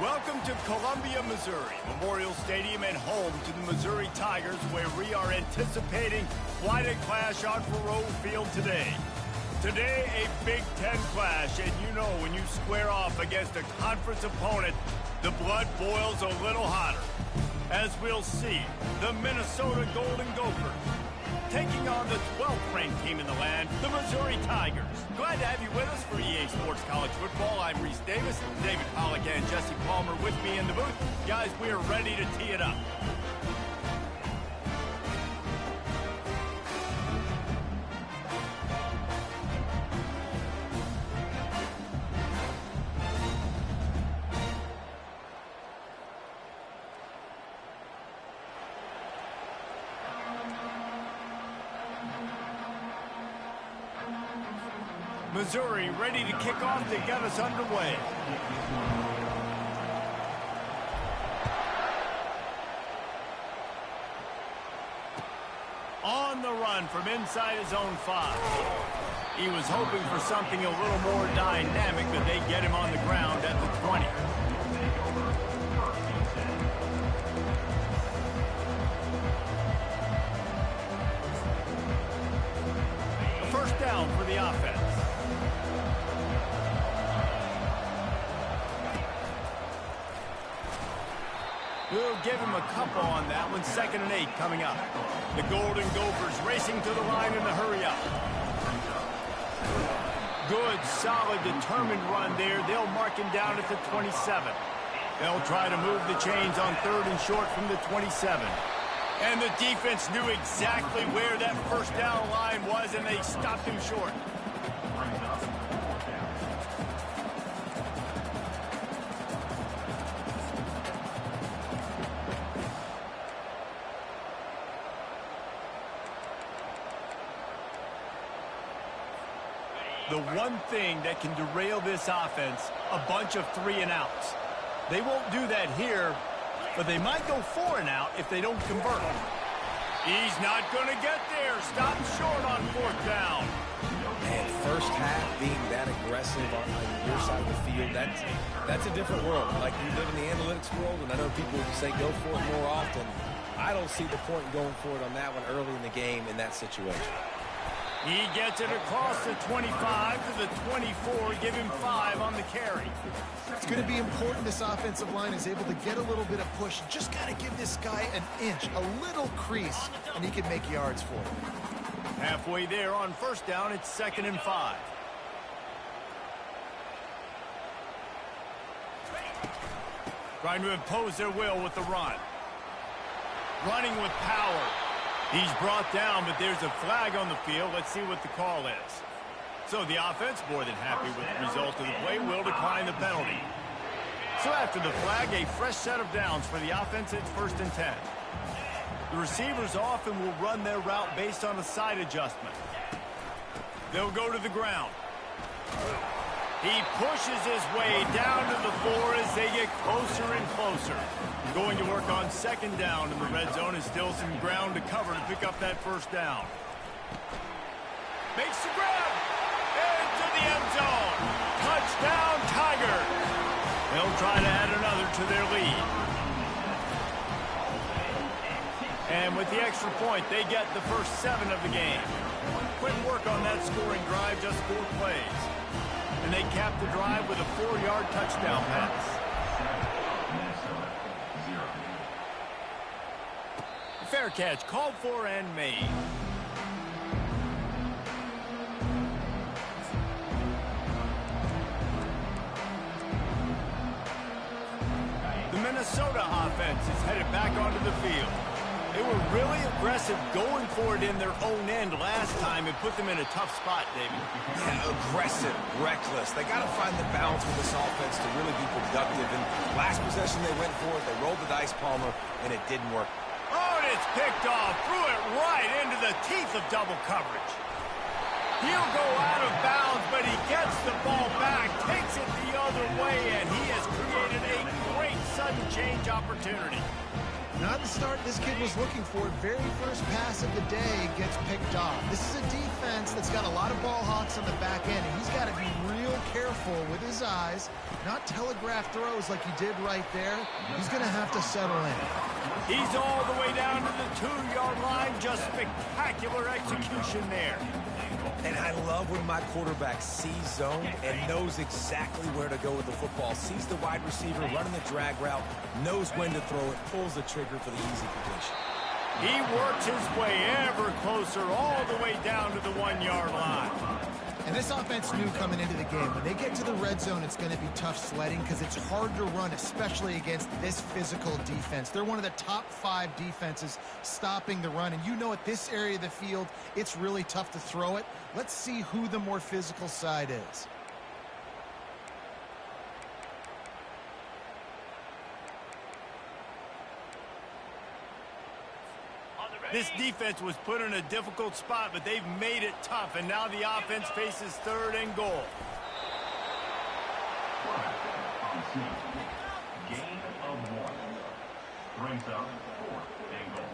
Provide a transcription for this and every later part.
Welcome to Columbia, Missouri, Memorial Stadium and home to the Missouri Tigers, where we are anticipating quite a clash on Faroe Field today. Today, a Big Ten clash, and you know when you square off against a conference opponent, the blood boils a little hotter. As we'll see, the Minnesota Golden Gophers taking on the 12th ranked team in the land, the Missouri Tigers. Glad to have you with us for EA Sports College Football. I'm Reese Davis, David Pollack and Jesse Palmer with me in the booth. Guys, we are ready to tee it up. Missouri ready to kick off to get us underway. On the run from inside his own 5. He was hoping for something a little more dynamic, but they get him on the ground at the 20. A first down for the offense. We'll give him a couple on that one. 2nd and 8 coming up. The Golden Gophers racing to the line in the hurry up. Good, solid, determined run there. They'll mark him down at the 27. They'll try to move the chains on 3rd and short from the 27. And the defense knew exactly where that first down line was, and they stopped him short. The one thing that can derail this offense, a bunch of 3 and outs. They won't do that here, but they might go 4 and out if they don't convert. He's not going to get there. Stop short on 4th down. Man, first half being that aggressive on your side of the field, that's a different world. Like, we live in the analytics world, and I know people say go for it more often. I don't see the point in going for it on that one early in the game in that situation. He gets it across the 25 to the 24, give him 5 on the carry. It's going to be important this offensive line is able to get a little bit of push. Just got to give this guy an inch, a little crease, and he can make yards for it. Halfway there on 1st down, it's 2nd and 5. Trying to impose their will with the run. Running with power. He's brought down, but there's a flag on the field. Let's see what the call is. So the offense, more than happy with the result of the play, will decline the penalty. So after the flag, a fresh set of downs for the offense. It's 1st and 10. The receivers often will run their route based on a side adjustment. They'll go to the ground. He pushes his way down to the floor as they get closer and closer. Going to work on 2nd down, and the red zone is still some ground to cover to pick up that 1st down. Makes the grab into the end zone. Touchdown, Tigers. They'll try to add another to their lead. And with the extra point, they get the first 7 of the game. Quick work on that scoring drive, just 4 plays. And they cap the drive with a 4-yard touchdown pass. Fair catch called for and made. The Minnesota offense is headed back onto the field. They were really aggressive going for it in their own end last time and put them in a tough spot, David. Yeah, aggressive, reckless. They got to find the balance with this offense to really be productive. And last possession they went for it, they rolled the dice, Palmer, and it didn't work. Oh, and it's picked off. Threw it right into the teeth of double coverage. He'll go out of bounds, but he gets the ball back, takes it the other way, and he has created a great sudden change opportunity. Not the start this kid was looking for. Very first pass of the day gets picked off. This is a defense defense that's got a lot of ball hawks on the back end, and he's got to be real careful with his eyes, not telegraph throws like he did right there. He's going to have to settle in. He's all the way down to the 2-yard line. Just spectacular execution there. And I love when my quarterback sees zone and knows exactly where to go with the football. Sees the wide receiver running the drag route, knows when to throw it, pulls the trigger for the easy completion. He works his way ever closer all the way down to the 1-yard line. And this offense knew coming into the game, when they get to the red zone, it's going to be tough sledding because it's hard to run, especially against this physical defense. They're one of the top 5 defenses stopping the run. And you know, at this area of the field, it's really tough to throw it. Let's see who the more physical side is. This defense was put in a difficult spot, but they've made it tough, and now the offense faces 3rd and goal. Gain of 1. Brings up 4th and goal.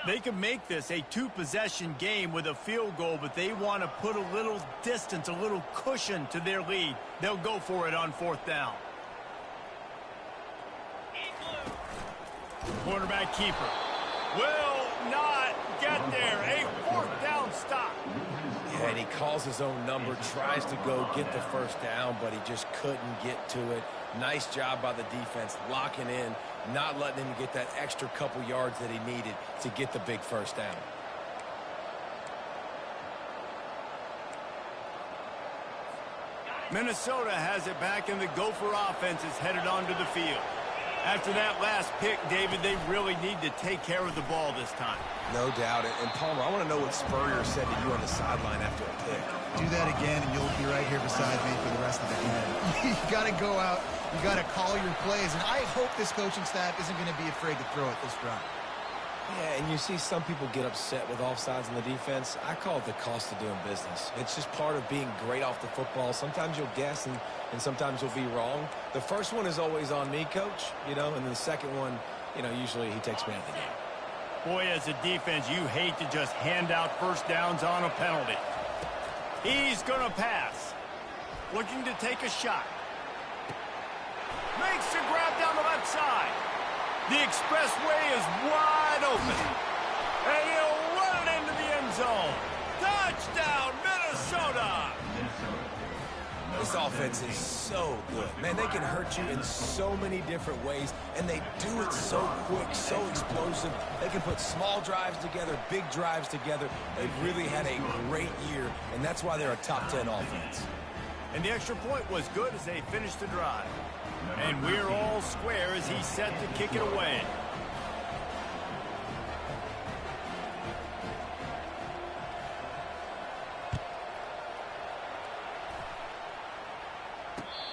They can make this a 2-possession game with a field goal, but they want to put a little distance, a little cushion to their lead. They'll go for it on 4th down. Quarterback keeper will not get there. A 4th down stop. Yeah, and he calls his own number, tries to go get the 1st down, but he just couldn't get to it. Nice job by the defense, locking in, not letting him get that extra couple yards that he needed to get the big 1st down. Minnesota has it back, and the Gopher offense is headed onto the field. After that last pick, David, they really need to take care of the ball this time. No doubt. And Palmer, I want to know what Spurrier said to you on the sideline after a pick. Do that again, and you'll be right here beside me for the rest of the game. You got to go out. You got to call your plays, and I hope this coaching staff isn't going to be afraid to throw it this drive. Yeah, and you see some people get upset with offsides in the defense. I call it the cost of doing business. It's just part of being great off the football. Sometimes you'll guess, and sometimes you'll be wrong. The first one is always on me, Coach, and then the second one, usually he takes me out of the game. Boy, as a defense, you hate to just hand out 1st downs on a penalty. He's going to pass. Looking to take a shot. Makes the grab down the left side. The expressway is wide open. And he'll run it into the end zone. Touchdown, Minnesota! This offense is so good. Man, they can hurt you in so many different ways, and they do it so quick, so explosive. They can put small drives together, big drives together. They've really had a great year, and that's why they're a top 10 offense. And the extra point was good as they finished the drive. And we're all square as he's set to kick it away.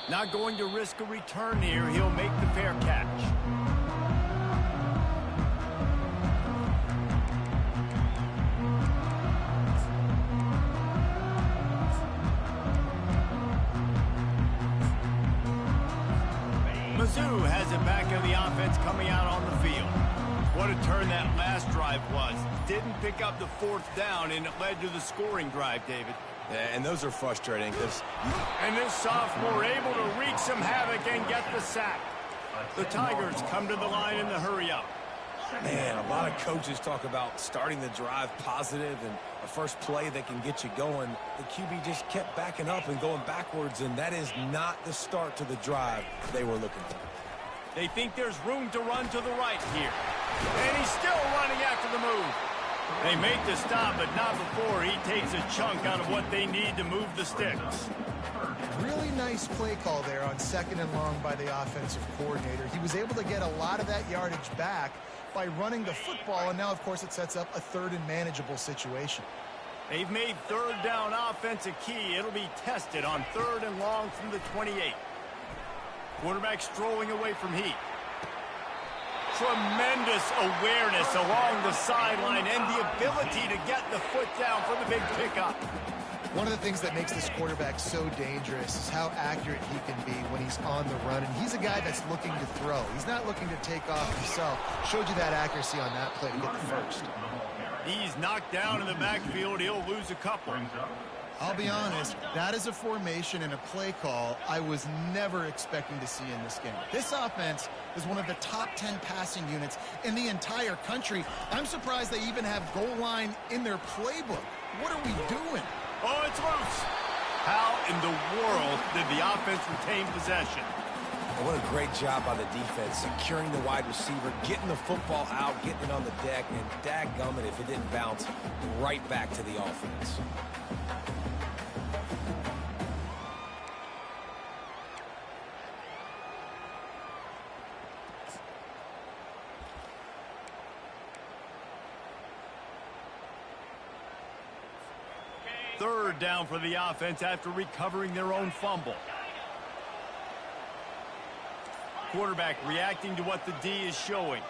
Not going to risk a return here. He'll make the fair catch. Mizzou has it back in the offense coming out on the field. What a turn that last drive was. Didn't pick up the 4th down, and it led to the scoring drive, David. Yeah, and those are frustrating because... And this sophomore able to wreak some havoc and get the sack. The Tigers come to the line in the hurry-up. Man, a lot of coaches talk about starting the drive positive and a first play that can get you going. The QB just kept backing up and going backwards, and that is not the start to the drive they were looking for. They think there's room to run to the right here. And he's still running after the move. They make the stop, but not before he takes a chunk out of what they need to move the sticks. Really nice play call there on 2nd and long by the offensive coordinator. He was able to get a lot of that yardage back by running the football, and now, of course, it sets up a 3rd and manageable situation. They've made 3rd down offense a key. It'll be tested on 3rd and long from the 28. Quarterback strolling away from heat. tremendous awareness along the sideline and the ability to get the foot down for the big pickup. One of the things that makes this quarterback so dangerous is how accurate he can be when he's on the run. And he's a guy that's looking to throw. He's not looking to take off himself. Showed you that accuracy on that play to get the first. He's knocked down in the backfield. He'll lose a couple. I'll be honest, that is a formation and a play call I was never expecting to see in this game. This offense is one of the top 10 passing units in the entire country. I'm surprised they even have goal line in their playbook. What are we doing? Oh, it's loose. How in the world did the offense retain possession? And what a great job by the defense, securing the wide receiver, getting the football out, getting it on the deck, and dadgummit if it didn't bounce right back to the offense. Third down for the offense after recovering their own fumble. Quarterback reacting to what the D is showing.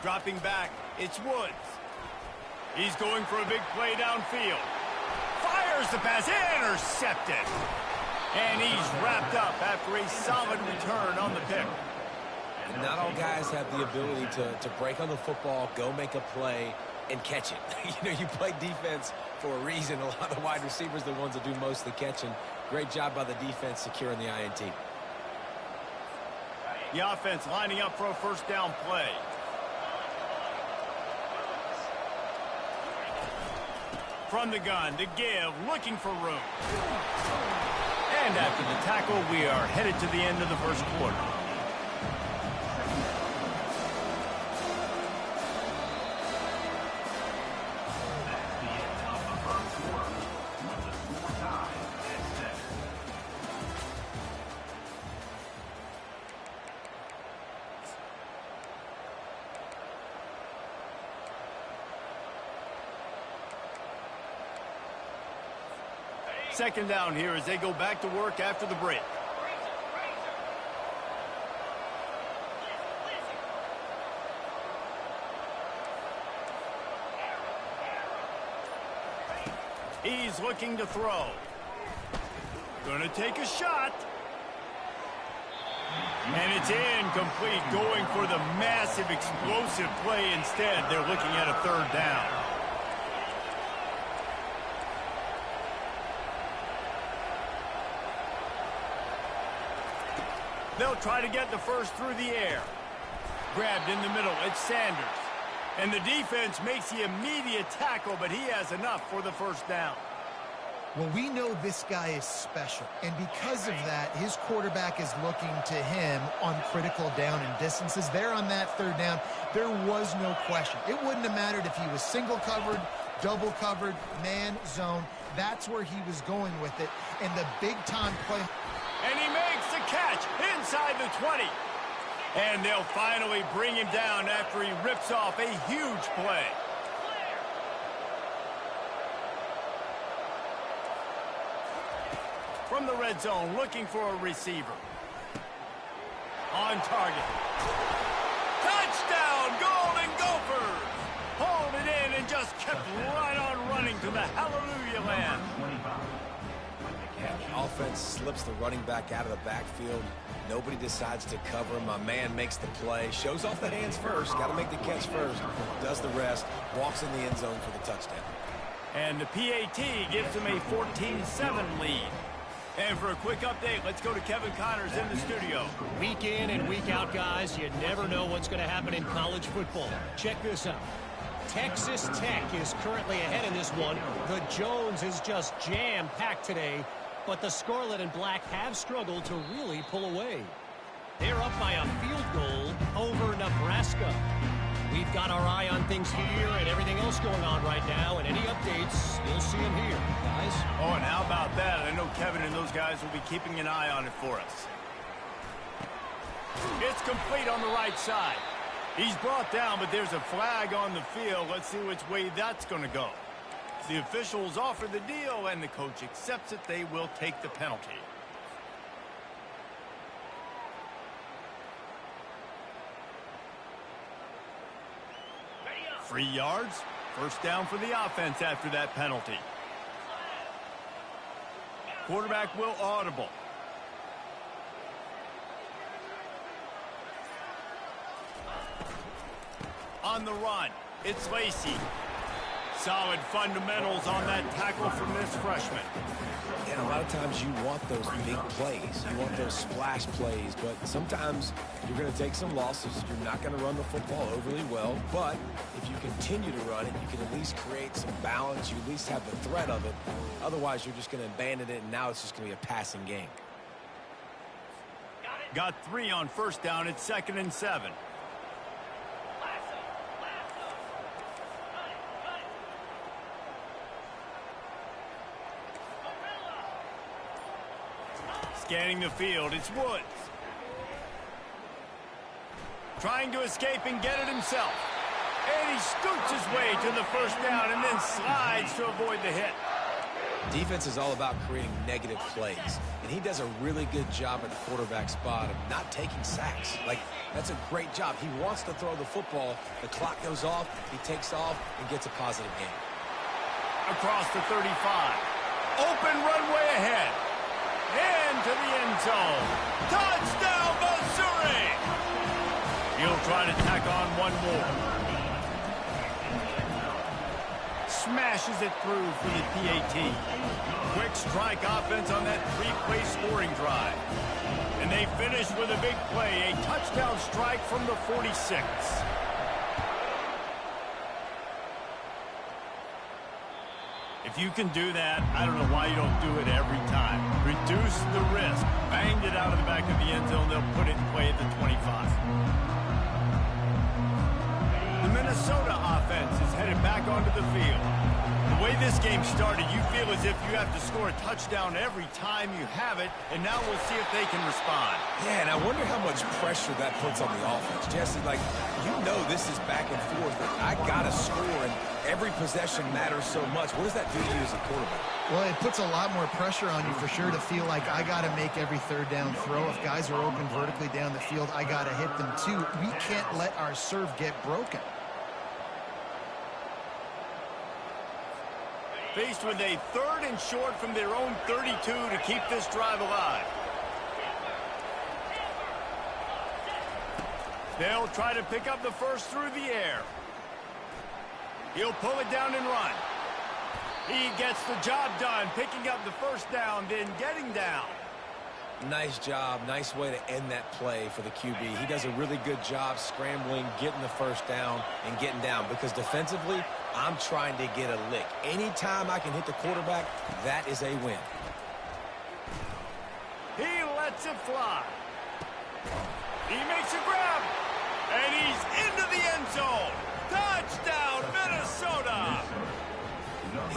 Dropping back, it's Woods. He's going for a big play downfield. Fires the pass, intercepted. And he's wrapped up after a solid return on the pick. And not all guys have the ability to break on the football, go make a play, and catch it. You know, you play defense for a reason. A lot of the wide receivers are the ones that do most of the catching. Great job by the defense securing the INT. The offense lining up for a first down play. From the gun, to give, looking for room. And after the tackle, we are headed to the end of the first quarter. Second down here as they go back to work after the break. He's looking to throw. Gonna take a shot. And it's incomplete, going for the massive explosive play instead. They're looking at a third down. They'll try to get the first through the air. Grabbed in the middle, it's Sanders. And the defense makes the immediate tackle, but he has enough for the first down. Well, we know this guy is special, and because of that, his quarterback is looking to him on critical down and distances. There on that third down, there was no question. It wouldn't have mattered if he was single covered, double covered, man, zone. That's where he was going with it, and the big-time play. And he makes the catch inside the 20. And they'll finally bring him down after he rips off a huge play. From the red zone, looking for a receiver. On target. Touchdown, Golden Gophers! Hauled it in and just kept right on running to the hallelujah land. Offense slips the running back out of the backfield. Nobody decides to cover him. My man makes the play. Shows off the hands first. Got to make the catch first. Does the rest. Walks in the end zone for the touchdown. And the PAT gives him a 14-7 lead. And for a quick update, let's go to Kevin Connors in the studio. Week in and week out, guys, you never know what's going to happen in college football. Check this out. Texas Tech is currently ahead in this one. The Jones is just jam-packed today, but the Scarlet and Black have struggled to really pull away. They're up by a field goal over Nebraska. We've got our eye on things here and everything else going on right now, and any updates, you'll see them here, guys. Oh, and how about that? I know Kevin and those guys will be keeping an eye on it for us. It's complete on the right side. He's brought down, but there's a flag on the field. Let's see which way that's going to go. The officials offer the deal, and the coach accepts it. They will take the penalty. 3 yards. First down for the offense after that penalty. Quarterback will audible. On the run, it's Lacy. Solid fundamentals on that tackle from this freshman. And a lot of times you want those big plays. You want those splash plays, but sometimes you're going to take some losses. You're not going to run the football overly well, but if you continue to run it, you can at least create some balance. You at least have the threat of it. Otherwise, you're just going to abandon it, and now it's just going to be a passing game. Got 3 on first down. It's 2nd and 7. Scanning the field, it's Woods. Trying to escape and get it himself. And he scoots his way to the first down and then slides to avoid the hit. Defense is all about creating negative plays, and he does a really good job at the quarterback spot of not taking sacks. Like, that's a great job. He wants to throw the football. The clock goes off, he takes off, and gets a positive gain. Across the 35. Open runway ahead. Into the end zone. Touchdown, Missouri! He'll try to tack on one more. Smashes it through for the PAT. Quick strike offense on that 3-play scoring drive. And they finish with a big play, a touchdown strike from the 46. If you can do that, I don't know why you don't do it every time. Reduce the risk. Banged it out of the back of the end zone. They'll put it in play at the 25. The Minnesota offense is headed back onto the field. The way this game started, you feel as if you have to score a touchdown every time you have it, and now we'll see if they can respond. Yeah, and I wonder how much pressure that puts on the offense. Jesse, like, you know this is back and forth, but I got to score, and every possession matters so much. What does that do to you as a quarterback? Well, it puts a lot more pressure on you for sure to feel like I got to make every third down throw. If guys are open vertically down the field, I got to hit them too. We can't let our serve get broken. Faced with a 3rd and short from their own 32 to keep this drive alive. They'll try to pick up the first through the air. He'll pull it down and run. He gets the job done, picking up the first down, then getting down. Nice job. Nice way to end that play for the QB. He does a really good job scrambling, getting the first down, and getting down. Because defensively, I'm trying to get a lick. Anytime I can hit the quarterback, that is a win. He lets it fly. He makes a grab. And he's into the end zone. Touchdown, Minnesota!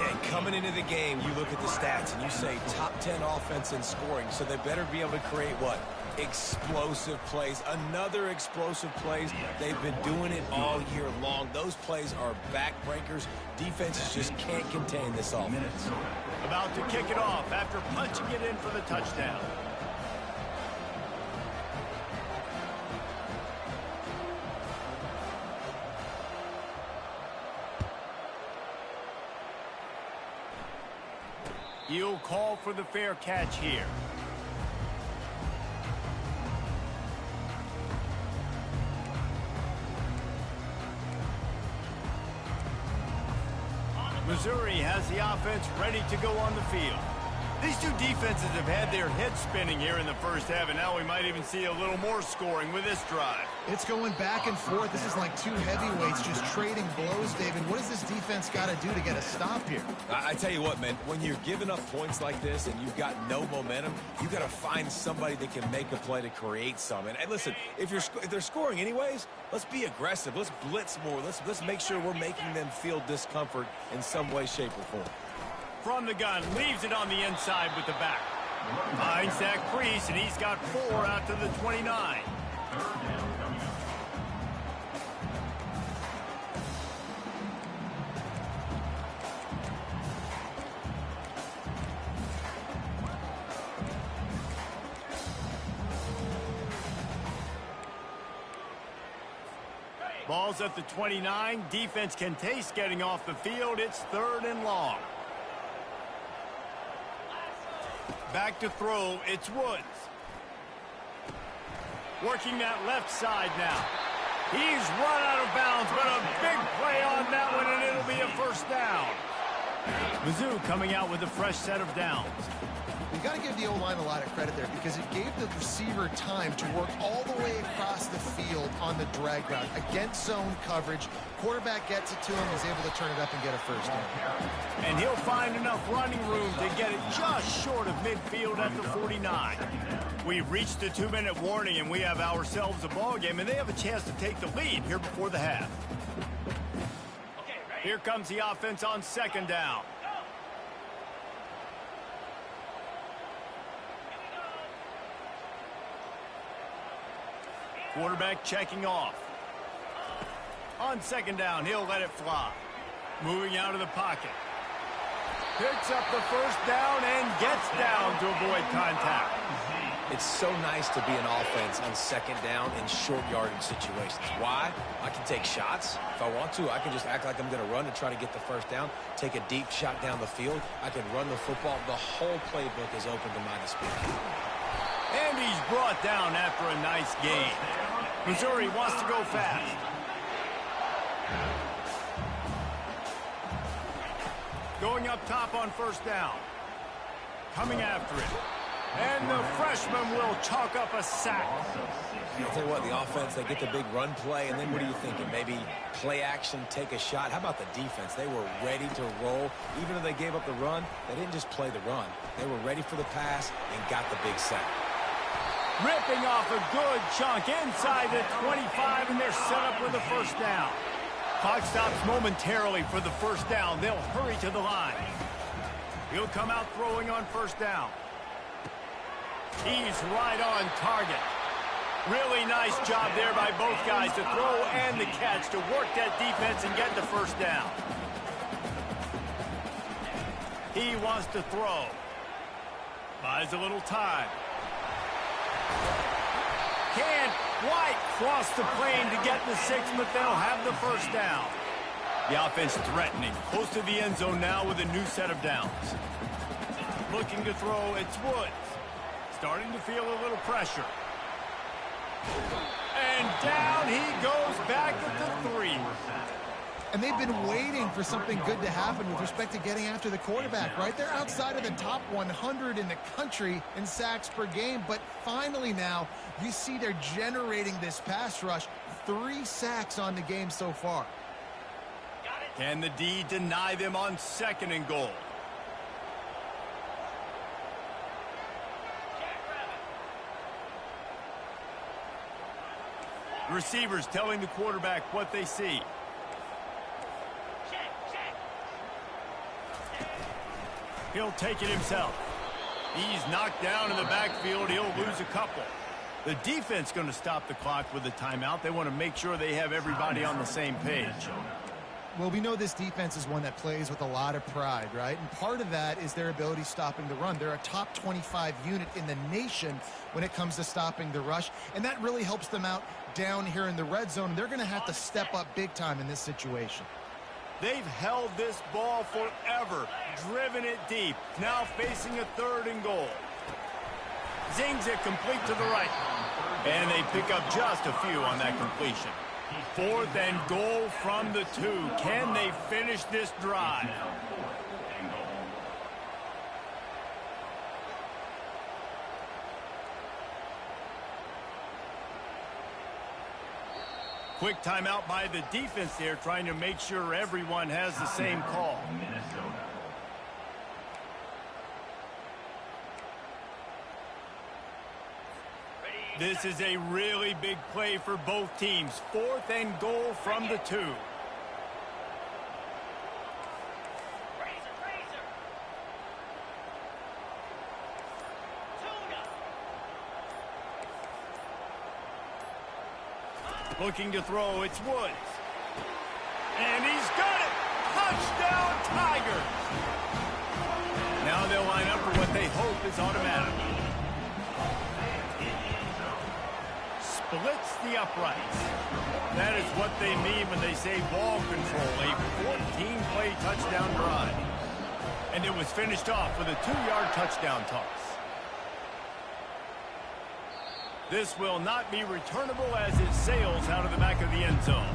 And coming into the game, you look at the stats and you say top 10 offense in scoring, so they better be able to create what? Explosive plays. Another explosive plays. They've been doing it all year long. Those plays are backbreakers. Defenses just can't contain this offense. About to kick it off after punching it in for the touchdown. He'll call for the fair catch here. Missouri has the offense ready to go on the field. These two defenses have had their heads spinning here in the first half, and now we might even see a little more scoring with this drive. It's going back and forth. This is like two heavyweights just trading blows, David. What does this defense got to do to get a stop here? I tell you what, man, when you're giving up points like this and you've got no momentum, you got to find somebody that can make a play to create some. And listen, if they're scoring anyways, let's be aggressive. Let's blitz more. Let's make sure we're making them feel discomfort in some way, shape, or form. From the gun, leaves it on the inside with the back. Finds that crease, and he's got 4 out to the 29. Ball's at the 29. Defense can taste getting off the field. It's 3rd and long. Back to throw. It's Woods. Working that left side now. He's run out of bounds, but a big play on that one, and it'll be a first down. Mizzou coming out with a fresh set of downs. You got to give the O-line a lot of credit there because it gave the receiver time to work all the way across the field on the drag route. Against zone coverage, quarterback gets it to him, he's able to turn it up and get a first down. And he'll find enough running room to get it just short of midfield at the 49. We've reached the 2-minute warning, and we have ourselves a ball game, and they have a chance to take the lead here before the half. Here comes the offense on 2nd down. Quarterback checking off. On 2nd down, he'll let it fly. Moving out of the pocket. Picks up the first down and gets down to avoid contact. It's so nice to be an offense on 2nd down in short yardage situations. Why? I can take shots. If I want to, I can just act like I'm going to run and try to get the first down, take a deep shot down the field. I can run the football. The whole playbook is open to my disposal. And he's brought down after a nice gain. Missouri wants to go fast. Going up top on 1st down. Coming after it. And the freshman will chalk up a sack. I'll tell you what, the offense, they get the big run play, and then what are you thinking? Maybe play action, take a shot. How about the defense? They were ready to roll. Even if they gave up the run, they didn't just play the run. They were ready for the pass and got the big sack. Ripping off a good chunk inside the 25, and they're set up with a first down. Clock stops momentarily for the first down. They'll hurry to the line. He'll come out throwing on 1st down. He's right on target. Really nice job there by both guys to throw and the catch to work that defense and get the first down. He wants to throw. Buys a little time. Can't quite cross the plane to get the 6, but they'll have the first down. The offense threatening. Close to the end zone now with a new set of downs. Looking to throw, it's Woods. Starting to feel a little pressure. And down he goes back at the 3. And they've been waiting for something good to happen with respect to getting after the quarterback, right? They're outside of the top 100 in the country in sacks per game, but finally now you see they're generating this pass rush. 3 sacks on the game so far. Can the D deny them on 2nd and goal? Receivers telling the quarterback what they see. He'll take it himself. He's knocked down in the backfield. He'll lose a couple. The defense going to stop the clock with a timeout. They want to make sure they have everybody on the same page. Well, we know this defense is one that plays with a lot of pride, right? And part of that is their ability stopping the run. They're a top 25 unit in the nation when it comes to stopping the rush, and that really helps them out down here in the red zone. They're going to have to step up big time in this situation. They've held this ball forever, driven it deep, now facing a 3rd and goal. Zings it complete to the right. And they pick up just a few on that completion. 4th and goal from the 2. Can they finish this drive? Quick timeout by the defense there, trying to make sure everyone has the same call. This is a really big play for both teams. 4th and goal from the 2. Looking to throw, it's Woods. And he's got it! Touchdown, Tigers! Now they'll line up for what they hope is automatic. blitz the uprights. That is what they mean when they say ball control, a 14-play touchdown drive. And it was finished off with a 2-yard touchdown toss. This will not be returnable as it sails out of the back of the end zone.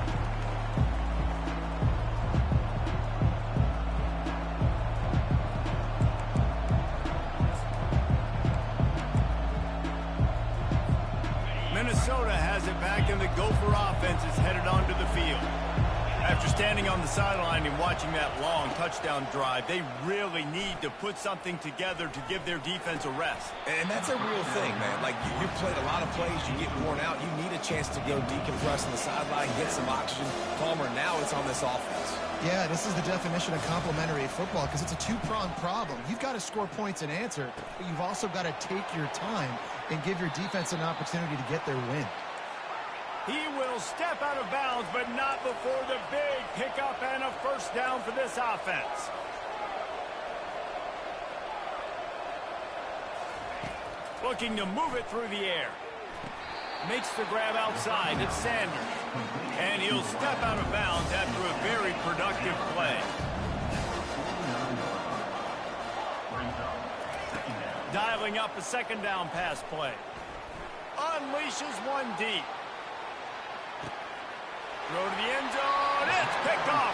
Minnesota has it back, and the Gopher offense is headed onto the field. After standing on the sideline and watching that long touchdown drive, they really need to put something together to give their defense a rest. And that's a real thing, man. Like, you played a lot of plays, you get worn out, you need a chance to go decompress on the sideline, get some oxygen. Palmer, now it's on this offense. Yeah, this is the definition of complementary football because it's a two-pronged problem. You've got to score points and answer, but you've also got to take your time and give your defense an opportunity to get their win. He will step out of bounds, but not before the big pickup and a first down for this offense. Looking to move it through the air. Makes the grab outside. It's Sanders. And he'll step out of bounds after a very productive play. Dialing up a second down pass play. Unleashes one deep. Throw to the end zone. It's picked off.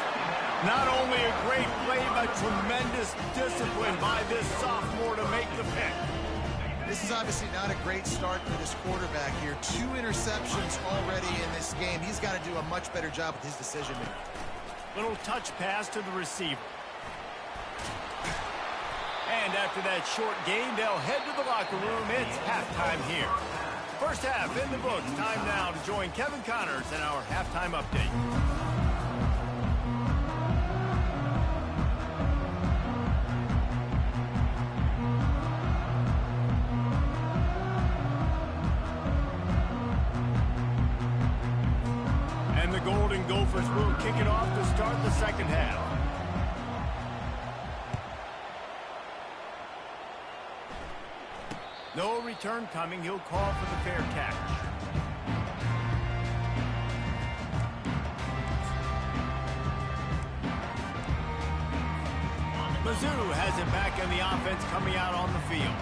Not only a great play, but tremendous discipline by this sophomore to make the pick. This is obviously not a great start for this quarterback here. 2 interceptions already in this game. He's got to do a much better job with his decision-making. Little touch pass to the receiver. And after that short game, they'll head to the locker room. It's halftime here. First half in the books. Time now to join Kevin Connors in our halftime update. And the Golden Gophers will kick it off to start the second half. No return coming. He'll call for the fair catch. Mizzou has it back in the offense coming out on the field.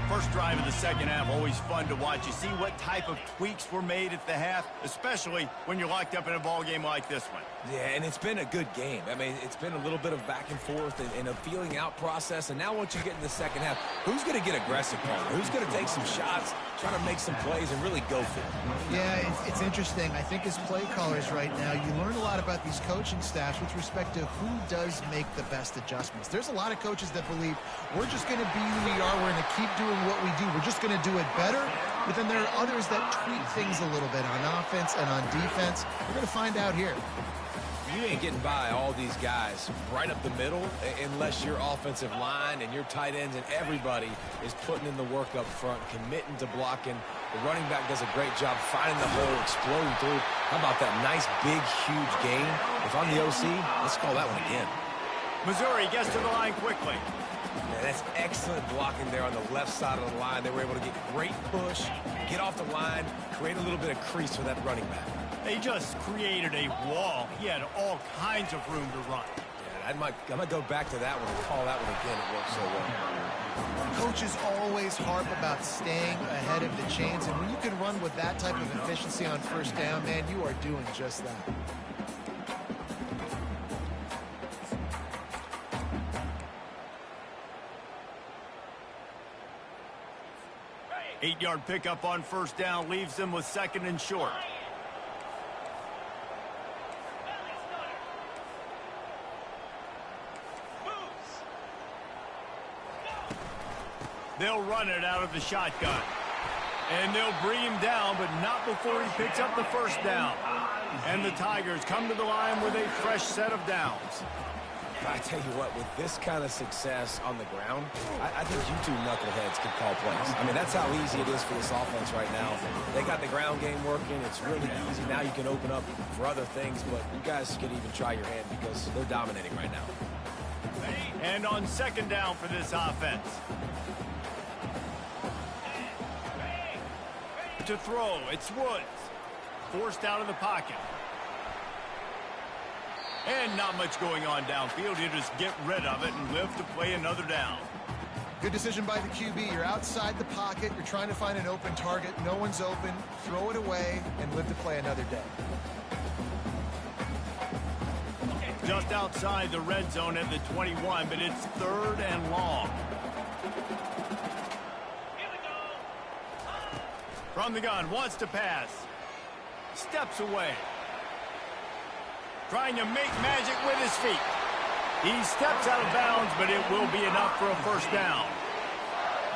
First drive of the second half, always fun to watch. You see what type of tweaks were made at the half, especially when you're locked up in a ball game like this one. Yeah, and it's been a good game. I mean, it's been a little bit of back and forth and a feeling out process. And now once you get in the second half, who's going to get aggressive, Palmer? Who's going to take some shots, try to make some plays, and really go for it? Yeah, it's interesting. I think as play callers right now, you learn a lot about these coaching staffs with respect to who does make the best adjustments. There's a lot of coaches that believe we're just going to be who we are. We're going to keep doing what we do. We're just going to do it better. But then there are others that tweak things a little bit on offense and on defense. We're going to find out here. You ain't getting by all these guys right up the middle unless your offensive line and your tight ends and everybody is putting in the work up front, committing to blocking. The running back does a great job finding the hole, exploding through. How about that nice, big, huge gain? If I'm the OC, let's call that one again. Missouri gets to the line quickly. Man, that's excellent blocking there on the left side of the line. They were able to get great push, get off the line, create a little bit of crease for that running back. They just created a wall. He had all kinds of room to run. Yeah, I might go back to that one and call that one again. It worked so well. Coaches always harp about staying ahead of the chains, and when you can run with that type of efficiency on first down, man, you are doing just that. Eight-yard pickup on first down leaves them with second and short. They'll run it out of the shotgun. And they'll bring him down, but not before he picks up the first down. And the Tigers come to the line with a fresh set of downs. I tell you what, with this kind of success on the ground, I think you two knuckleheads could call plays. I mean, that's how easy it is for this offense right now. They got the ground game working. It's really easy. Now you can open up for other things, but you guys can even try your hand because they're dominating right now. And on second down for this offense. To throw, it's Woods. Forced out of the pocket. And not much going on downfield. He'll just get rid of it and live to play another down. Good decision by the QB. You're outside the pocket. You're trying to find an open target. No one's open. Throw it away and live to play another day. Just outside the red zone at the 21, but it's 3rd and long. From the gun, wants to pass. Steps away. Trying to make magic with his feet. He steps out of bounds, but it will be enough for a first down.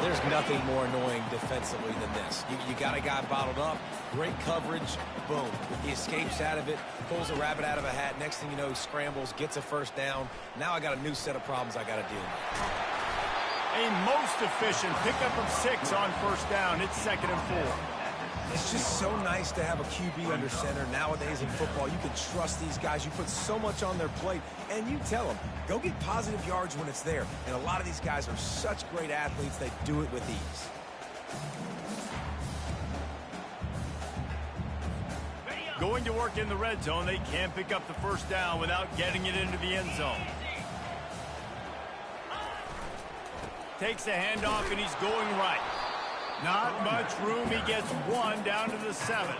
There's nothing more annoying defensively than this. You got a guy bottled up, great coverage, boom. He escapes out of it, pulls a rabbit out of a hat. Next thing you know, he scrambles, gets a first down. Now I got a new set of problems I got to deal with. A most efficient pickup of 6 on first down. It's 2nd and 4. It's just so nice to have a QB under center. Nowadays in football, you can trust these guys. You put so much on their plate, and you tell them, go get positive yards when it's there. And a lot of these guys are such great athletes, they do it with ease. Going to work in the red zone, they can't pick up the first down without getting it into the end zone. Takes the handoff, and he's going right. Not much room. He gets 1 down to the 7.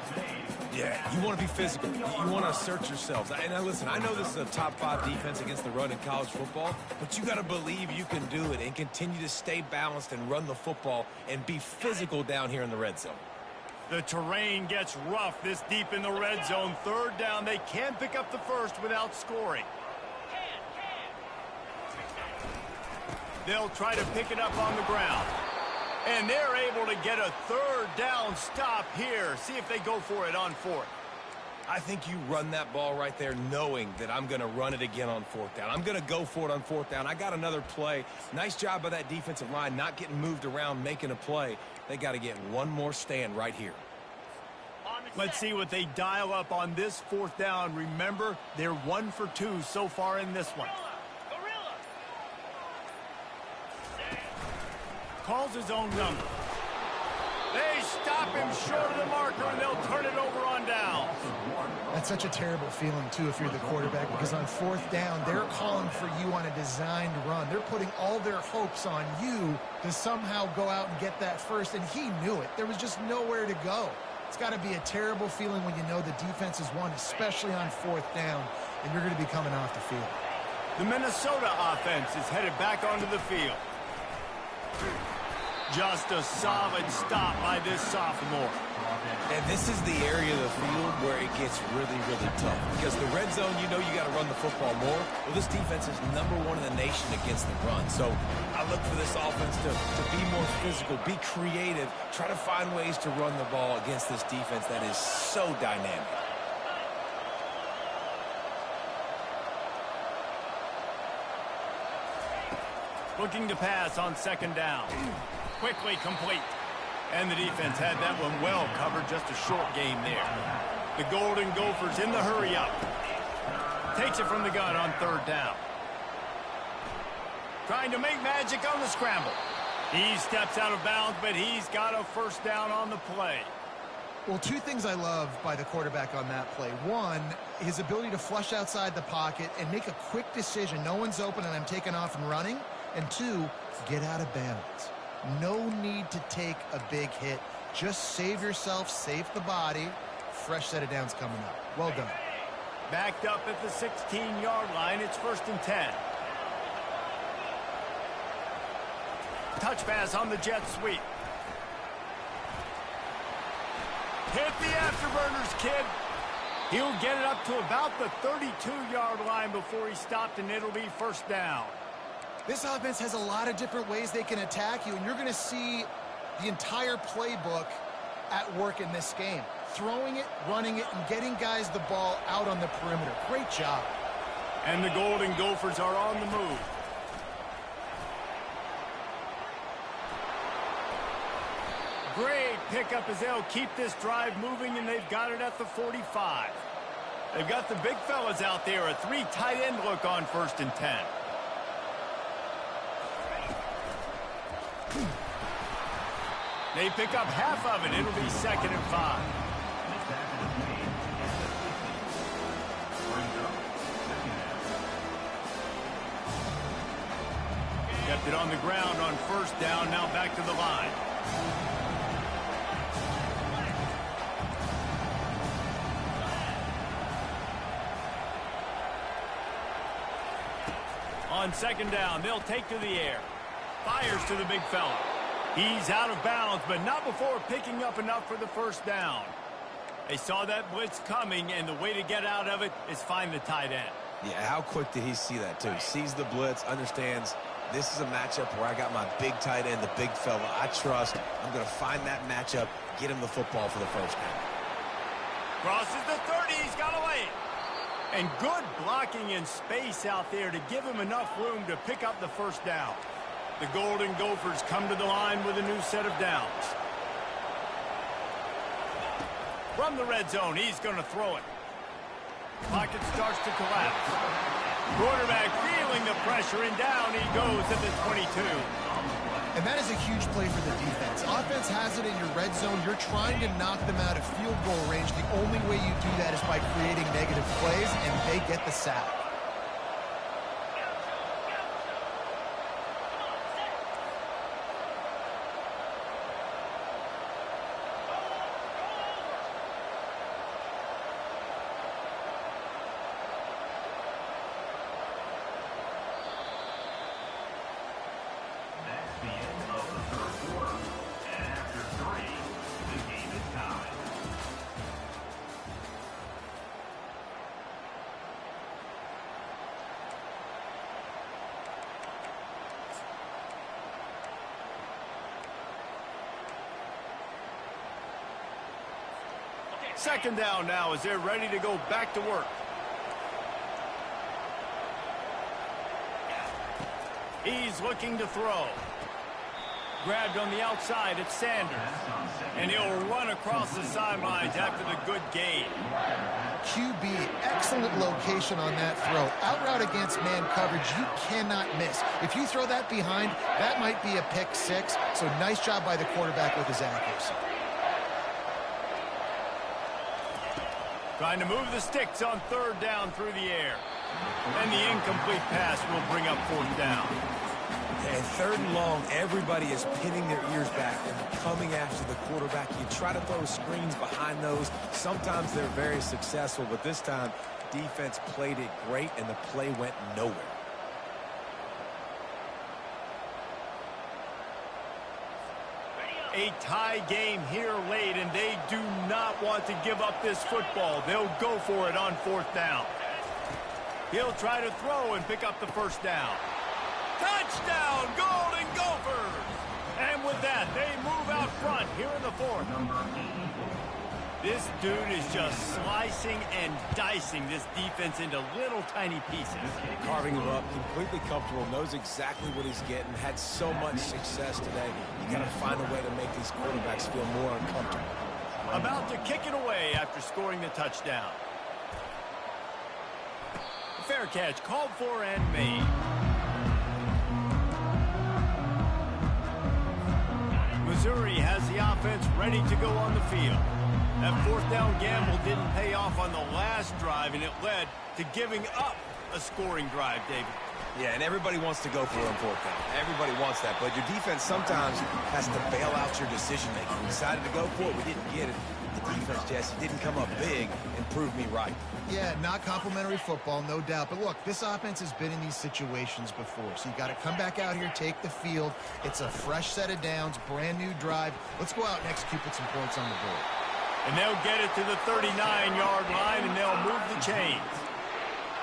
Yeah, you want to be physical. You want to assert yourselves. And now listen, I know this is a top 5 defense against the run in college football, but you got to believe you can do it and continue to stay balanced and run the football and be physical down here in the red zone. The terrain gets rough this deep in the red zone. 3rd down. They can't pick up the first without scoring. They'll try to pick it up on the ground. And they're able to get a 3rd down stop here. See if they go for it on 4th. I think you run that ball right there knowing that I'm going to run it again on 4th down. I'm going to go for it on 4th down. I got another play. Nice job by that defensive line not getting moved around, making a play. They got to get one more stand right here. Let's see what they dial up on this 4th down. Remember, they're 1 for 2 so far in this one. Calls his own number. They stop him short of the marker, and they'll turn it over on down. That's such a terrible feeling, too, if you're the quarterback, because on 4th down, they're calling for you on a designed run. They're putting all their hopes on you to somehow go out and get that first, and he knew it. There was just nowhere to go. It's got to be a terrible feeling when you know the defense is won, especially on 4th down, and you're going to be coming off the field. The Minnesota offense is headed back onto the field. Just a solid stop by this sophomore. And this is the area of the field where it gets really, really tough. Because the red zone, you know you got to run the football more. Well, this defense is #1 in the nation against the run. So I look for this offense to be more physical, be creative, try to find ways to run the ball against this defense that is so dynamic. Looking to pass on 2nd down. Quickly complete. And the defense had that one well covered. Just a short game there. The Golden Gophers in the hurry-up. Takes it from the gun on 3rd down. Trying to make magic on the scramble. He steps out of bounds, but he's got a first down on the play. Well, 2 things I love by the quarterback on that play. 1, his ability to flush outside the pocket and make a quick decision. No one's open and I'm taking off and running. And 2, get out of bounds. No need to take a big hit. Just save yourself, save the body. Fresh set of downs coming up. Well done. Backed up at the 16-yard line. It's 1st and 10. Touch pass on the jet sweep. Hit the afterburners, kid. He'll get it up to about the 32-yard line before he stopped, and it'll be 1st down. This offense has a lot of different ways they can attack you, and you're going to see the entire playbook at work in this game. Throwing it, running it, and getting guys the ball out on the perimeter. Great job. And the Golden Gophers are on the move. Great pickup as they'll keep this drive moving, and they've got it at the 45. They've got the big fellas out there. A 3 tight end look on 1st and 10. They pick up half of it. It'll be 2nd and 5. This tackle is made at the 50. Brings up 2nd down. Kept it on the ground on 1st down. Now back to the line. On 2nd down, they'll take to the air. Fires to the big fella. He's out of bounds, but not before picking up enough for the 1st down. They saw that blitz coming, and the way to get out of it is find the tight end. Yeah, how quick did he see that, too? He sees the blitz, understands this is a matchup where I got my big tight end, the big fella I trust. I'm going to find that matchup, get him the football for the 1st down. Crosses the 30. He's got away. And good blocking in space out there to give him enough room to pick up the 1st down. The Golden Gophers come to the line with a new set of downs. From the red zone, he's going to throw it. Pocket starts to collapse. Quarterback feeling the pressure, and down he goes at the 22. And that is a huge play for the defense. Offense has it in your red zone. You're trying to knock them out of field goal range. The only way you do that is by creating negative plays, and they get the sack. That's the end of the 3rd quarter. And after 3, the game is tied. Second down now as they're ready to go back to work. He's looking to throw. Grabbed on the outside, it's Sanders. And he'll run across the sidelines after the good gain. QB, excellent location on that throw. Out route against man coverage, you cannot miss. If you throw that behind, that might be a pick 6. So nice job by the quarterback with his accuracy. Trying to move the sticks on 3rd down through the air. And the incomplete pass will bring up 4th down. And 3rd and long, everybody is pinning their ears back and coming after the quarterback. You try to throw screens behind those. Sometimes they're very successful, but this time, defense played it great, and the play went nowhere. A tie game here late, and they do not want to give up this football. They'll go for it on 4th down. He'll try to throw and pick up the 1st down. Touchdown, Golden Gophers! And with that, they move out front here in the 4th. This dude is just slicing and dicing this defense into little tiny pieces. Carving him up, completely comfortable, knows exactly what he's getting, had so much success today. You got to find a way to make these quarterbacks feel more uncomfortable. About to kick it away after scoring the touchdown. Fair catch called for and made. Missouri has the offense ready to go on the field. That 4th down gamble didn't pay off on the last drive, and it led to giving up a scoring drive, David. Yeah, and everybody wants to go for it on 4th down. Everybody wants that, but your defense sometimes has to bail out your decision-making. We decided to go for it. We didn't get it. The defense, Jesse, didn't come up big and prove me right. Yeah, not complimentary football, no doubt. But look, this offense has been in these situations before. So you got to come back out here, take the field. It's a fresh set of downs, brand new drive. Let's go out and execute, put some points on the board. And they'll get it to the 39-yard line, and they'll move the chains.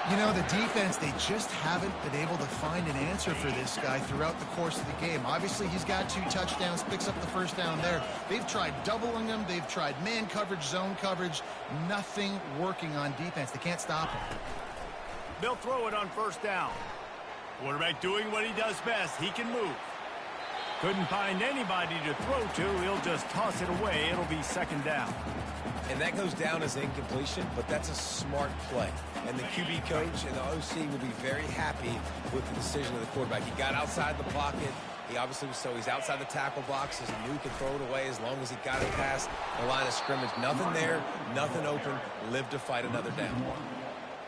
You know, the defense, they just haven't been able to find an answer for this guy throughout the course of the game. Obviously, he's got 2 touchdowns, picks up the 1st down there. They've tried doubling him. They've tried man coverage, zone coverage. Nothing working on defense. They can't stop him. They'll throw it on 1st down. Quarterback doing what he does best. He can move. Couldn't find anybody to throw to. He'll just toss it away. It'll be 2nd down. And that goes down as incompletion, but that's a smart play. And the QB coach and the OC will be very happy with the decision of the quarterback. He got outside the pocket, He obviously was so he's outside the tackle boxes. He knew he could throw it away as long as he got it past the line of scrimmage. Nothing there, nothing open. Live to fight another down.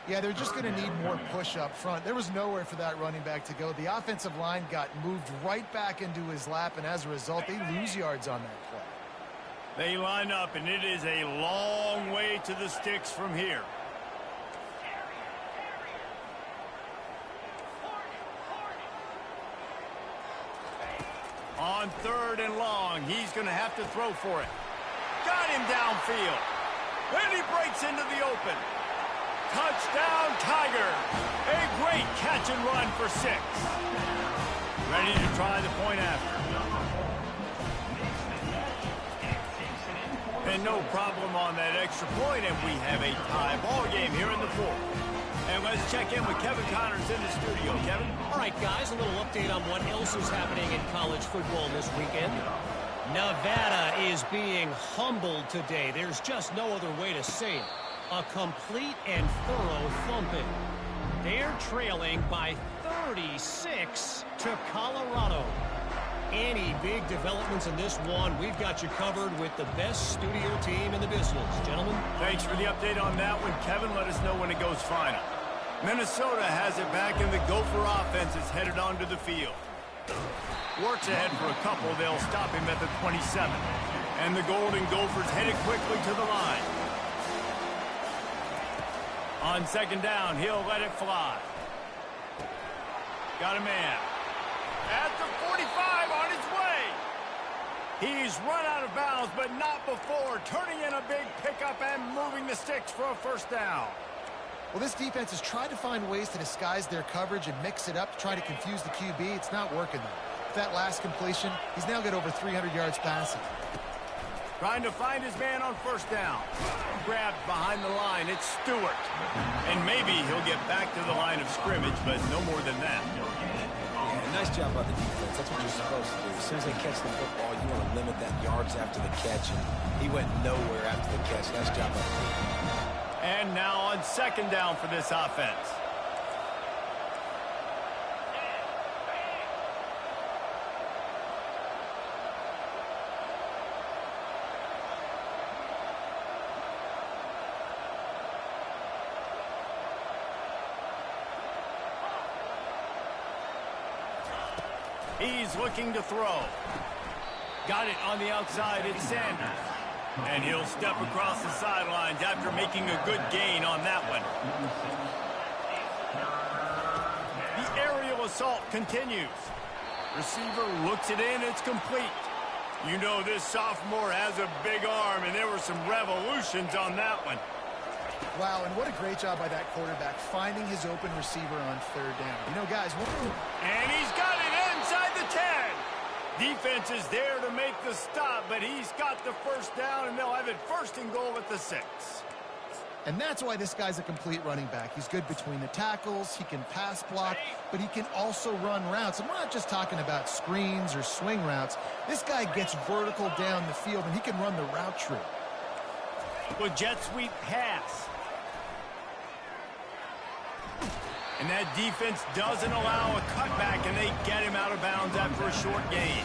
Yeah, they're just going to need more push up front. There was nowhere for that running back to go. The offensive line got moved right back into his lap, and as a result, they lose yards on that play. They line up, and it is a long way to the sticks from here. On 3rd and long, he's going to have to throw for it. Got him downfield. And he breaks into the open. Touchdown, Tiger. A great catch and run for 6. Ready to try the point after. And no problem on that extra point, and we have a tie ball game here in the 4th. And let's check in with Kevin Connors in the studio. Kevin? All right, guys, a little update on what else is happening in college football this weekend. Nevada is being humbled today. There's just no other way to say it. A complete and thorough thumping. They're trailing by 36 to Colorado. Any big developments in this one, we've got you covered with the best studio team in the business. Gentlemen? Thanks for the update on that one, Kevin. Let us know when it goes final. Minnesota has it back, and the Gopher offense is headed onto the field. Works ahead for a couple. They'll stop him at the 27. And the Golden Gophers headed quickly to the line. On 2nd down, he'll let it fly. Got a man. At the 45, on his way. He's run out of bounds, but not before. Turning in a big pickup and moving the sticks for a 1st down. Well, this defense has tried to find ways to disguise their coverage and mix it up to try to confuse the QB. It's not working, though. With that last completion, he's now got over 300 yards passing. Trying to find his man on 1st down. Grabbed behind the line. It's Stewart. And maybe he'll get back to the line of scrimmage, but no more than that. Yeah, nice job by the defense. That's what you're supposed to do. As soon as they catch the football, you want to limit that yards after the catch. And he went nowhere after the catch. Nice job by the defense. And now on 2nd down for this offense. He's looking to throw. Got it on the outside. It's Sanders. And he'll step across the sidelines after making a good gain on that one. The aerial assault continues. Receiver looks it in. It's complete. You know this sophomore has a big arm, and there were some revolutions on that one. Wow, and what a great job by that quarterback, finding his open receiver on 3rd down. You know, guys, and he's got it inside the 10. Defense is there to make the stop, but he's got the 1st down, and they'll have it 1st and goal at the 6. And that's why this guy's a complete running back. He's good between the tackles, he can pass block, but he can also run routes. And we're not just talking about screens or swing routes. This guy gets vertical down the field, and he can run the route tree. With jet sweep pass. And that defense doesn't allow a cutback, and they get him out of bounds after a short gain.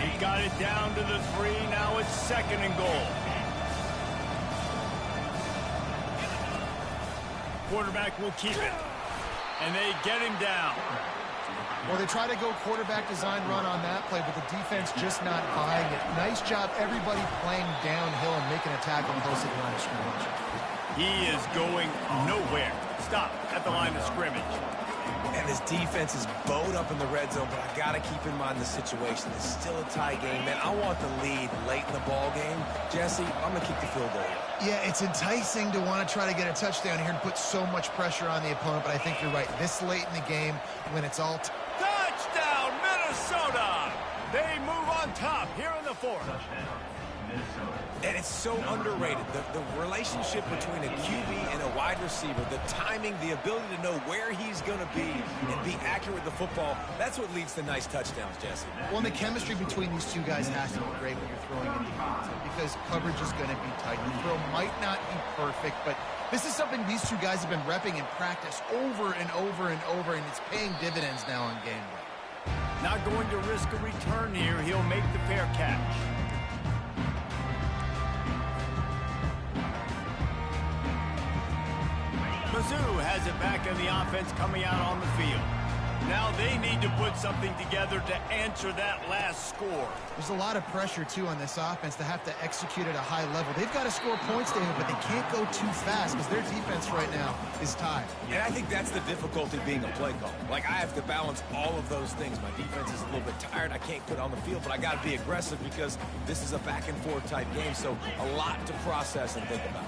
He got it down to the 3. Now it's 2nd and goal. Quarterback will keep it. And they get him down. Well, they try to go quarterback design run on that play, but the defense just not buying it. Nice job, everybody playing downhill and making a tackle close to the line of scrimmage. He is going nowhere. Stop at the line of scrimmage. And this defense is bowed up in the red zone, but I got to keep in mind the situation. It's still a tie game, man. I want the lead late in the ball game. Jesse, I'm going to kick the field goal. Yeah, it's enticing to want to try to get a touchdown here and put so much pressure on the opponent, but I think you're right. This late in the game, when it's all... Touchdown, Minnesota! They move on top here in the 4th. And it's so underrated. The relationship between a QB and a wide receiver, the timing, the ability to know where he's going to be and be accurate with the football, that's what leads to nice touchdowns, Jesse. Well, and the chemistry between these two guys has to be great when you're throwing in the hands because coverage is going to be tight. The throw might not be perfect, but this is something these two guys have been repping in practice over and over and over, and it's paying dividends now on game day. Not going to risk a return here. He'll make the fair catch. Mizzou has it back in the offense coming out on the field. Now they need to put something together to answer that last score. There's a lot of pressure, too, on this offense to have to execute at a high level. They've got to score points, David, but they can't go too fast because their defense right now is tied. And I think that's the difficulty being a play call. Like, I have to balance all of those things. My defense is a little bit tired. I can't put it on the field, but I got to be aggressive because this is a back-and-forth type game, so a lot to process and think about.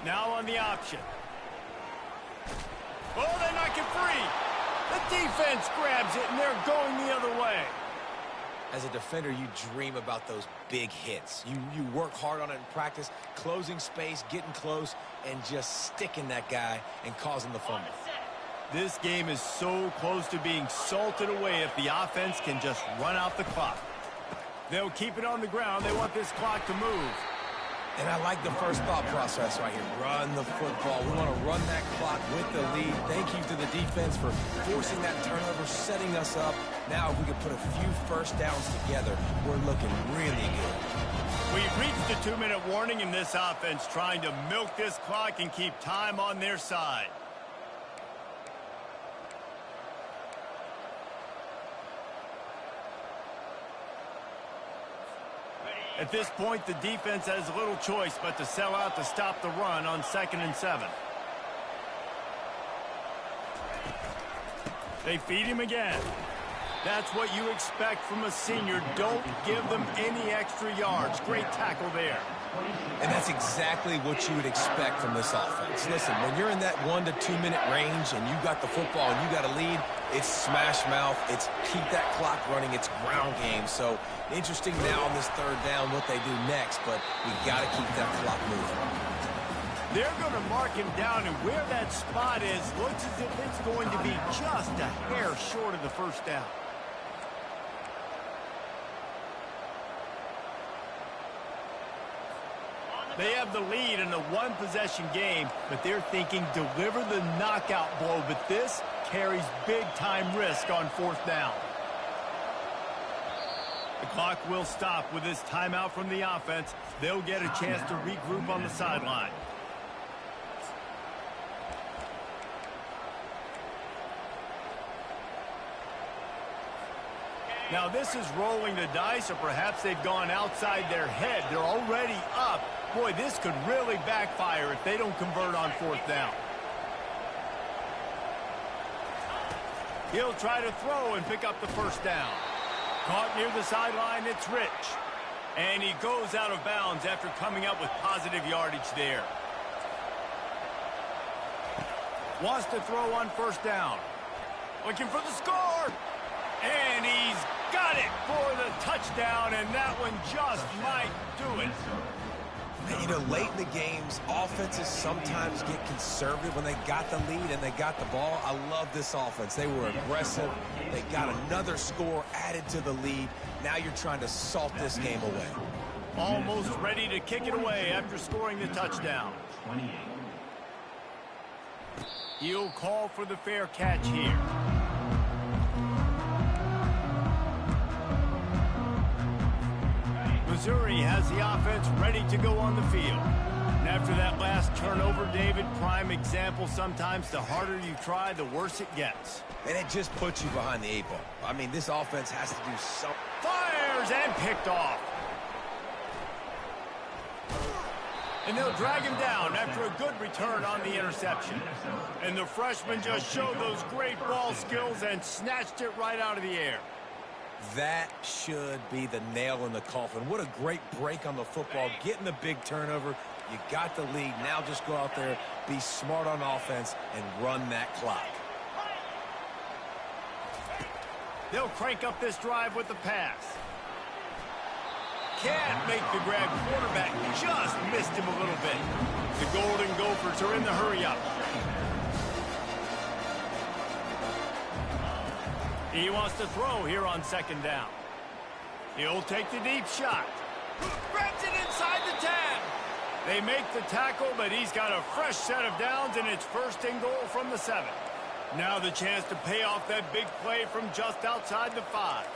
Now on the option. Oh, they knock it free. The defense grabs it, and they're going the other way. As a defender, you dream about those big hits. You work hard on it in practice, closing space, getting close, and just sticking that guy and causing the fumble. This game is so close to being salted away if the offense can just run out the clock. They'll keep it on the ground. They want this clock to move. And I like the first thought process right here. Run the football. We want to run that clock with the lead. Thank you to the defense for forcing that turnover, setting us up. Now if we can put a few first downs together, we're looking really good. We've reached the 2-minute warning in this offense, trying to milk this clock and keep time on their side. At this point, the defense has little choice but to sell out to stop the run on 2nd and 7. They feed him again. That's what you expect from a senior. Don't give them any extra yards. Great tackle there. And that's exactly what you would expect from this offense. Listen, when you're in that 1 to 2 minute range and you got the football and you got a lead, it's smash mouth, it's keep that clock running, it's ground game. So interesting now on this 3rd down what they do next, but we got to keep that clock moving. They're going to mark him down, and where that spot is looks as if it's going to be just a hair short of the first down. They have the lead in a one-possession game, but they're thinking deliver the knockout blow, but this carries big-time risk on 4th down. The clock will stop with this timeout from the offense. They'll get a chance to regroup on the sideline. Now this is rolling the dice, or perhaps they've gone outside their head. They're already up. Boy, this could really backfire if they don't convert on 4th down. He'll try to throw and pick up the first down. Caught near the sideline, it's Rich. And he goes out of bounds after coming up with positive yardage there. Wants to throw on 1st down. Looking for the score. And he's got it for the touchdown, and that one just might do it. And, you know, late in the games, offenses sometimes get conservative when they got the lead and they got the ball. I love this offense. They were aggressive. They got another score added to the lead. Now you're trying to salt this game away. Almost ready to kick it away after scoring the touchdown. He'll call for the fair catch here. Missouri has the offense ready to go on the field. And after that last turnover, David, prime example, sometimes the harder you try, the worse it gets. And it just puts you behind the 8 ball. I mean, this offense has to do something. Fires and picked off. And they'll drag him down after a good return on the interception. And the freshman just showed those great ball skills and snatched it right out of the air. That should be the nail in the coffin. What a great break on the football. Getting the big turnover. You got the lead. Now just go out there, be smart on offense, and run that clock. They'll crank up this drive with the pass. can't make the grab. Quarterback just missed him a little bit. The Golden Gophers are in the hurry-up. He wants to throw here on second down. He'll take the deep shot. Grabs it inside the 10. They make the tackle, but he's got a fresh set of downs, and it's first and goal from the 7. Now the chance to pay off that big play from just outside the 5.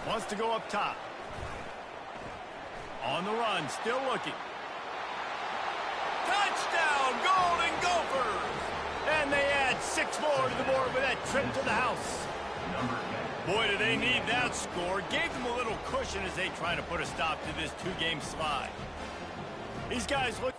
Wants to go up top. On the run, still looking. Touchdown, Golden Gophers! And they add 6 more to the board with that trip to the house. Boy, do they need that score. Gave them a little cushion as they try to put a stop to this 2-game slide. These guys look...